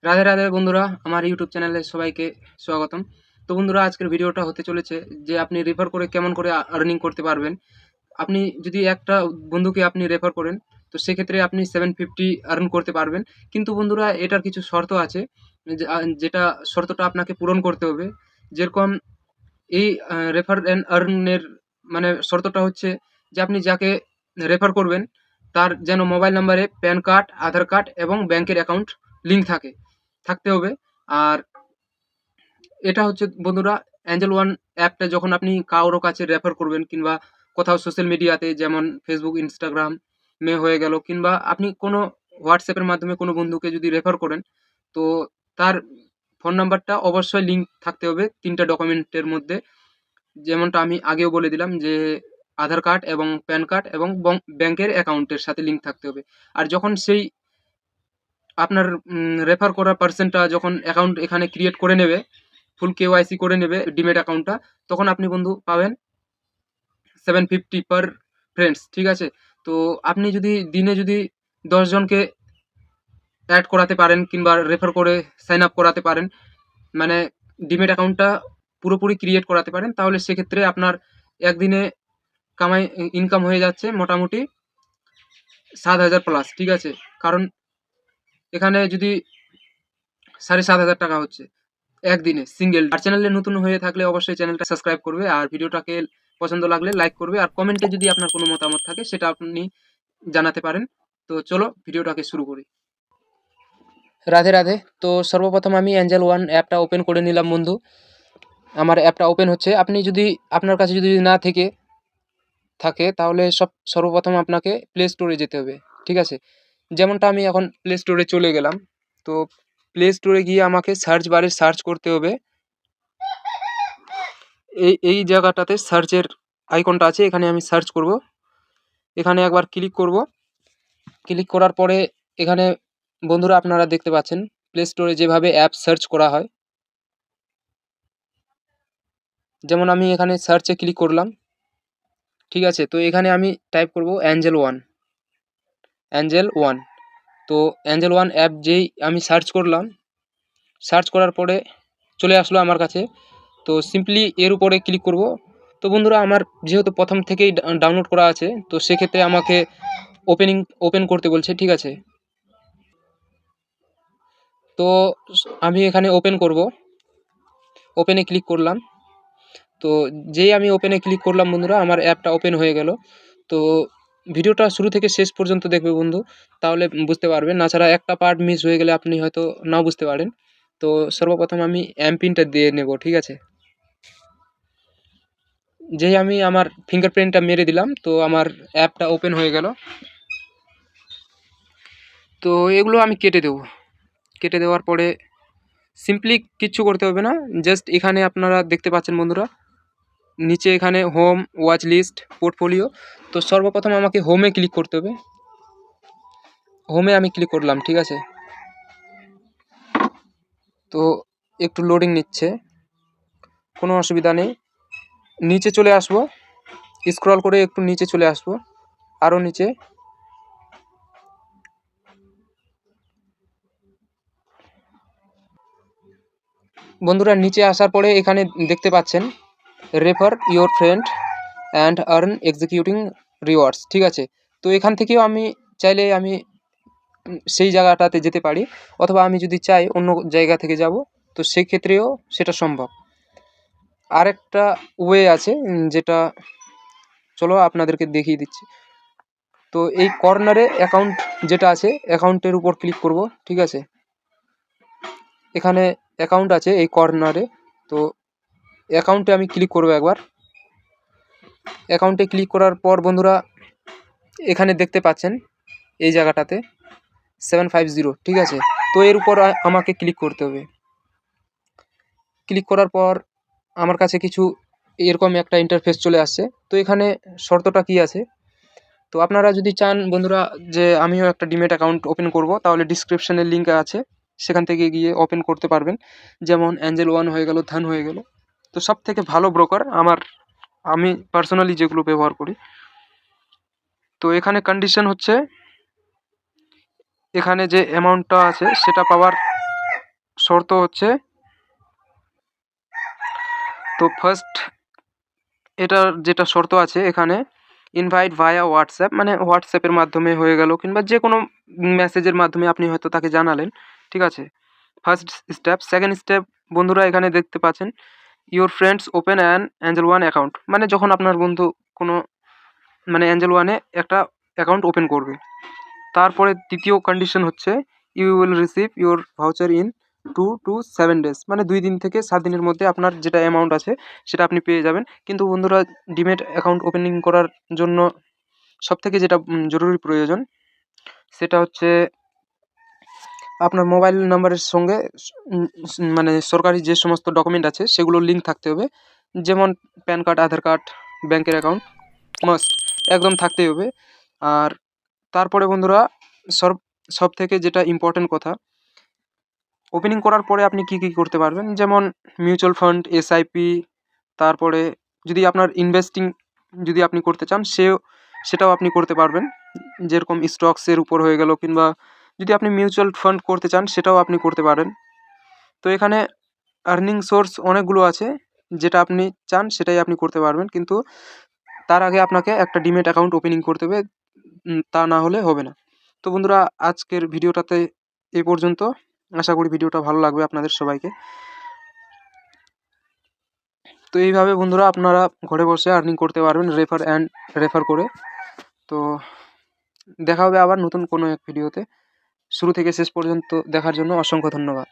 রাধে রাধে বন্ধুরা, আমার ইউটিউব চ্যানেলে সবাইকে স্বাগতম। তো বন্ধুরা, আজকের ভিডিওটা হতে চলেছে যে আপনি রেফার করে কেমন করে আর্নিং করতে পারবেন। আপনি যদি একটা বন্ধুকে আপনি রেফার করেন, তো সেক্ষেত্রে আপনি 750 আর্ন করতে পারবেন। কিন্তু বন্ধুরা, এটার কিছু শর্ত আছে, যেটা শর্তটা আপনাকে পূরণ করতে হবে। যেরকম এই রেফার অ্যান্ড আর্নের মানে শর্তটা হচ্ছে যে আপনি যাকে রেফার করবেন তার যেন মোবাইল নাম্বারে প্যান কার্ড, আধার কার্ড এবং ব্যাংকের অ্যাকাউন্ট লিঙ্ক থাকতে হবে। আর এটা হচ্ছে বন্ধুরা, অ্যাঞ্জেল ওয়ান অ্যাপটা যখন আপনি কারোর কাছে রেফার করবেন কিংবা কোথাও সোশ্যাল মিডিয়াতে যেমন ফেসবুক, ইনস্টাগ্রাম হয়ে গেল, কিংবা আপনি কোনো হোয়াটসঅ্যাপের মাধ্যমে কোনো বন্ধুকে যদি রেফার করেন, তো তার ফোন নাম্বারটা অবশ্যই লিঙ্ক থাকতে হবে 3টা ডকুমেন্টের মধ্যে। যেমনটা আমি আগেও বলে দিলাম যে আধার কার্ড এবং প্যান কার্ড এবং ব্যাংকের অ্যাকাউন্টের সাথে লিঙ্ক থাকতে হবে। আর যখন সেই আপনার রেফার করা পার্সনটা যখন অ্যাকাউন্ট এখানে ক্রিয়েট করে নেবে, ফুল কেওয়াইসি করে নেবে ডিমেট অ্যাকাউন্টটা, তখন আপনি বন্ধু পাবেন 750 পার ফ্রেন্ডস। ঠিক আছে? তো আপনি যদি দিনে যদি 10 জনকে অ্যাড করাতে পারেন কিংবা রেফার করে সাইন আপ করাতে পারেন, মানে ডিমেট অ্যাকাউন্টটা পুরোপুরি ক্রিয়েট করাতে পারেন, তাহলে সেক্ষেত্রে আপনার একদিনে ইনকাম হয়ে যাচ্ছে মোটামুটি 7,000 প্লাস। ঠিক আছে? কারণ এখানে যদি 7,500 টাকা হচ্ছে একদিনে সিঙ্গেল। আর চ্যানেলে নতুন হয়ে থাকলে অবশ্যই চ্যানেলটা সাবস্ক্রাইব করবে, আর ভিডিওটাকে পছন্দ লাগলে লাইক করবে, আর কমেন্টে যদি আপনার কোনো মতামত থাকে সেটা আপনি জানাতে পারেন। তো চলো ভিডিওটাকে শুরু করি। রাধে রাধে। তো সর্বপ্রথম আমি অ্যাঞ্জেল ওয়ান অ্যাপটা ওপেন করে নিলাম বন্ধু। আমার অ্যাপটা ওপেন হচ্ছে। আপনি যদি আপনার কাছে যদি না থাকে তাহলে সর্বপ্রথম আপনাকে প্লে স্টোরে যেতে হবে। ঠিক আছে? যেমনটা আমি এখন প্লে স্টোরে চলে গেলাম। তো প্লে স্টোরে গিয়ে আমাকে সার্চ বারে সার্চ করতে হবে। এই জায়গাটাতে সার্চের আইকনটা আছে, এখানে আমি সার্চ করব। এখানে একবার ক্লিক করব। ক্লিক করার পরে এখানে বন্ধুরা আপনারা দেখতে পাচ্ছেন প্লে স্টোরে যেভাবে অ্যাপ সার্চ করা হয়। যেমন আমি এখানে সার্চে ক্লিক করলাম। ঠিক আছে? তো এখানে আমি টাইপ করব অ্যাঞ্জেল ওয়ান। তো অ্যাঞ্জেল ওয়ান অ্যাপ যেই আমি সার্চ করলাম, সার্চ করার পরে চলে আসলো আমার কাছে। তো সিম্পলি এর উপরে ক্লিক করব। তো বন্ধুরা, আমার যেহেতু প্রথম থেকেই ডাউনলোড করা আছে, তো সেক্ষেত্রে আমাকে ওপেন করতে বলছে। ঠিক আছে? তো আমি এখানে ওপেন করব। ওপেনে ক্লিক করলাম। তো যেই আমি ওপেনে ক্লিক করলাম বন্ধুরা, আমার অ্যাপটা ওপেন হয়ে গেল। তো ভিডিওটা শুরু থেকে শেষ পর্যন্ত দেখবে বন্ধু, তাহলে বুঝতে পারবেন। নাছাড়া একটা পার্ট মিস হয়ে গেলে আপনি হয়তো নাও বুঝতে পারেন। তো সর্বপ্রথম আমি এমপিনটা দিয়ে নেব। ঠিক আছে? যেই আমি আমার ফিঙ্গারপ্রিন্টটা মেরে দিলাম, তো আমার অ্যাপটা ওপেন হয়ে গেল। তো এগুলো আমি কেটে দেব। কেটে দেওয়ার পরে সিম্পলি কিচ্ছু করতে হবে না, জাস্ট এখানে আপনারা দেখতে পাচ্ছেন বন্ধুরা, নিচে এখানে হোম, ওয়াচ লিস্ট, পোর্টফোলিও। তো সর্বপ্রথম আমাকে হোমে ক্লিক করতে হবে। হোমে আমি ক্লিক করলাম। ঠিক আছে? তো একটু লোডিং নিচ্ছে, কোনো অসুবিধা নেই। নিচে চলে আসবো, স্ক্রল করে একটু নিচে চলে আসবো, আরও নিচে। বন্ধুরা, নিচে আসার পরে এখানে দেখতে পাচ্ছেন refer your friend and earn executing rewards. ঠিক আছে? তো এখান থেকেও আমি চাইলে আমি সেই জায়গাটাতে যেতে পারি, অথবা আমি যদি চাই অন্য জায়গা থেকে যাব, তো সেক্ষেত্রেও সেটা সম্ভব। আরেকটা ওয়ে আছে, যেটা চলো আপনাদেরকে দেখিয়ে দিচ্ছি। তো এই কর্নারে অ্যাকাউন্ট যেটা আছে, অ্যাকাউন্টের উপর ক্লিক করব। ঠিক আছে? এখানে অ্যাকাউন্ট আছে এই কর্নারে। তো অ্যাকাউন্টে আমি ক্লিক করব একবার। অ্যাকাউন্টে ক্লিক করার পর বন্ধুরা, এখানে দেখতে পাচ্ছেন এই জায়গাটাতে 750। ঠিক আছে? তো এর উপর আমাকে ক্লিক করতে হবে। ক্লিক করার পর আমার কাছে কিছু এরকম একটা ইন্টারফেস চলে আসছে। তো এখানে শর্তটা কি আছে, তো আপনারা যদি চান বন্ধুরা যে আমিও একটা ডিমেট অ্যাকাউন্ট ওপেন করব, তাহলে ডিসক্রিপশানে লিঙ্ক আছে, সেখান থেকে গিয়ে ওপেন করতে পারবেন। যেমন অ্যাঞ্জেল ওয়ান হয়ে গেল, ধান হয়ে গেল। তো সব থেকে ভালো ব্রোকার আমি পার্সোনালি যেগুলো ব্যবহার করি। তো এখানে কন্ডিশন হচ্ছে, এখানে যে অ্যামাউন্টটা আছে সেটা পাওয়ার শর্ত হচ্ছে, তো ফার্স্ট এটার যেটা শর্ত আছে এখানে, ইনভাইট ভায়া হোয়াটসঅ্যাপ, মানে হোয়াটসঅ্যাপের মাধ্যমে হয়ে গেল কিংবা যে কোনো মেসেজের মাধ্যমে আপনি হয়তো তাকে জানালেন, ঠিক আছে। First step. সেকেন্ড স্টেপ বন্ধুরা এখানে দেখতে পাচ্ছেন, your friends open an Angel one account, মানে যখন আপনার বন্ধু কোনো মানে অ্যাঞ্জেল ওয়ানে একটা অ্যাকাউন্ট ওপেন করবে। তারপরে তৃতীয় কন্ডিশন হচ্ছে, you will receive your voucher in 2 to 7 days, মানে 2 দিন থেকে 7 দিনের মধ্যে আপনার যেটা অ্যামাউন্ট আছে সেটা আপনি পেয়ে যাবেন। কিন্তু বন্ধুরা ডিমেট অ্যাকাউন্ট ওপেনিং করার জন্য সবথেকে যেটা জরুরি প্রয়োজন সেটা হচ্ছে আপনার মোবাইল নাম্বারের সঙ্গে মানে সরকারি যে সমস্ত ডকুমেন্ট আছে সেগুলোর লিঙ্ক থাকতে হবে, যেমন প্যান কার্ড, আধার কার্ড, ব্যাংকের অ্যাকাউন্ট মাস্ট একদম থাকতেই হবে। আর তারপরে বন্ধুরা সব থেকে যেটা ইম্পর্টেন্ট কথা, ওপেনিং করার পরে আপনি কি কি করতে পারবেন, যেমন মিউচুয়াল ফান্ড, এসআইপি, তারপরে যদি আপনার ইনভেস্টিং যদি আপনি করতে চান সেটাও আপনি করতে পারবেন, যেরকম স্টকসের উপর হয়ে গেল, কিংবা যদি আপনি মিউচুয়াল ফান্ড করতে চান সেটাও আপনি করতে পারেন। তো এখানে আর্নিং সোর্স অনেকগুলো আছে, যেটা আপনি চান সেটাই আপনি করতে পারবেন, কিন্তু তার আগে আপনাকে একটা ডিমেট অ্যাকাউন্ট ওপেনিং করতে হবে, তা না হলে হবে না। তো বন্ধুরা আজকের ভিডিওটাতে এই পর্যন্ত। আশা করি ভিডিওটা ভালো লাগবে আপনাদের সবাইকে। তো এইভাবে বন্ধুরা আপনারা ঘরে বসে আর্নিং করতে পারবেন রেফার করে। তো দেখা হবে আবার নতুন কোনো এক ভিডিওতে। শুরু থেকে শেষ পর্যন্ত দেখার জন্য অসংখ্য ধন্যবাদ।